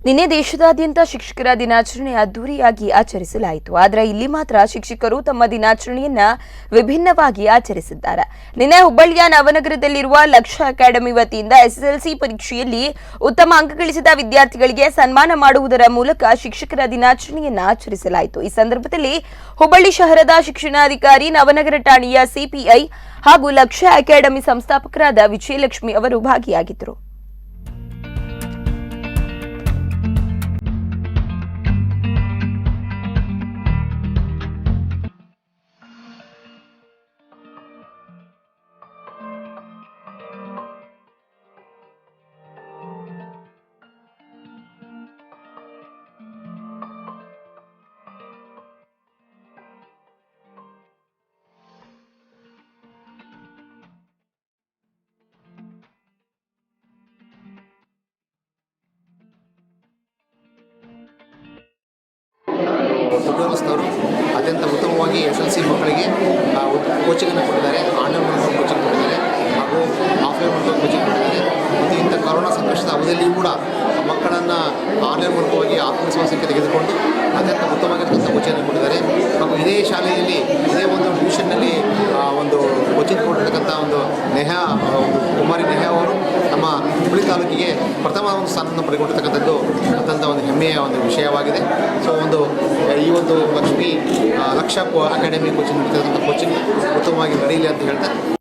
ನಿನ್ನೆ ದೇಶದಾದ್ಯಂತ ಶಿಕ್ಷಕರ ದಿನಾಚರಣೆ ಅದ್ದೂರಿಯಾಗಿ ಆಚರಿಸಲಾಯಿತು. ಆದರೆ ಇಲ್ಲಿ ಮಾತ್ರ ಶಿಕ್ಷಕರು ತಮ್ಮ ದಿನಾಚರಣೆಯನ್ನ ವಿಭಿನ್ನವಾಗಿ ಆಚರಿಸಿದ್ದಾರೆ. ನಿನ್ನೆ ಹುಬ್ಬಳ್ಳಿಯ ನವನಗರದಲ್ಲಿರುವ ಲಕ್ಷ್ಯ ಅಕಾಡೆಮಿ ವತಿಯಿಂದ ಎಸ್ಎಸ್ಎಲ್ಸಿ ಪರೀಕ್ಷೆಯಲ್ಲಿ ಉತ್ತಮ ಅಂಕ ಗಳಿಸಿದ ವಿದ್ಯಾರ್ಥಿಗಳಿಗೆ ಸನ್ಮಾನ ಮಾಡುವುದರ ಮೂಲಕ ಶಿಕ್ಷಕರ ದಿನಾಚರಣೆಯನ್ನ ಆಚರಿಸಲಾಯಿತು. ಈ ಸಂದರ್ಭದಲ್ಲಿ ಹುಬ್ಬಳ್ಳಿ ಶಹರದ ಶಿಕ್ಷಣಾಧಿಕಾರಿ, ನವನಗರ ಠಾಣೆಯ ಸಿಪಿಐ ಹಾಗೂ ಲಕ್ಷ್ಯ ಅಕಾಡೆಮಿ ಸಂಸ್ಥಾಪಕರಾದ ವಿಜಯಲಕ್ಷ್ಮಿ ಅವರು ಭಾಗಿಯಾಗಿದ್ದರು. ಅವರು ಅತ್ಯಂತ ಉತ್ತಮವಾಗಿ ಎಸ್ಎಲ್ಸಿ ಮಕ್ಕಳಿಗೆ ಕೋಚಿಂಗನ್ನು ಕೊಟ್ಟಿದ್ದಾರೆ. ಆನ್ಲೈನ್ ಮೂಲಕ ಕೋಚಿಂಗ್ ಕೊಟ್ಟಿದ್ದಾರೆ ಹಾಗೂ ಆಫ್ಲೈನ್ ಮೂಲಕ ಕೋಚಿಂಗ್ ಕೊಟ್ಟಿದ್ದಾರೆ. ಮತ್ತು ಇಂಥ ಕೊರೋನಾ ಸಂಕಷ್ಟದ ಅವಧಿಯಲ್ಲಿಯೂ ಕೂಡ ಮಕ್ಕಳನ್ನು ಆನ್ಲೈನ್ ಮೂಲಕವಾಗಿ ಆತ್ಮವಿಶ್ವಾಸಕ್ಕೆ ತೆಗೆದುಕೊಂಡು ಅತ್ಯಂತ ಉತ್ತಮವಾಗಿರ್ತಕ್ಕಂಥ ಕೋಚಿಂಗನ್ನು ಕೊಟ್ಟಿದ್ದಾರೆ. ಹಾಗೂ ಇದೇ ಶಾಲೆಯಲ್ಲಿ ಇದೇ ಒಂದು ಟ್ಯೂಷನ್ನಲ್ಲಿ ಒಂದು ಕೋಚಿಂಗ್ ಕೊಟ್ಟಿರ್ತಕ್ಕಂಥ ಒಂದು ಕುಮಾರಿ ನೆಹಾ ಅವರು ನಮ್ಮ ಹುಬ್ಬಳ್ಳಿ ತಾಲೂಕಿಗೆ ಪ್ರಥಮ ಒಂದು ಸ್ಥಾನವನ್ನು ಪಡೆದುಕೊಂಡಿರ್ತಕ್ಕಂಥದ್ದು ಅತ್ಯಂತ ಒಂದು ಹೆಮ್ಮೆಯ ಒಂದು ವಿಷಯವಾಗಿದೆ. ಸೊ ಈ ಒಂದು ಲಕ್ಷ್ಯ ಅಕಾಡೆಮಿ ಕೋಚಿಂಗ್ ನಡೀತಕ್ಕಂಥ ಕೋಚಿಂಗ್ ಉತ್ತಮವಾಗಿ ನಡೆಯಲಿ ಅಂತ ಹೇಳ್ತಾ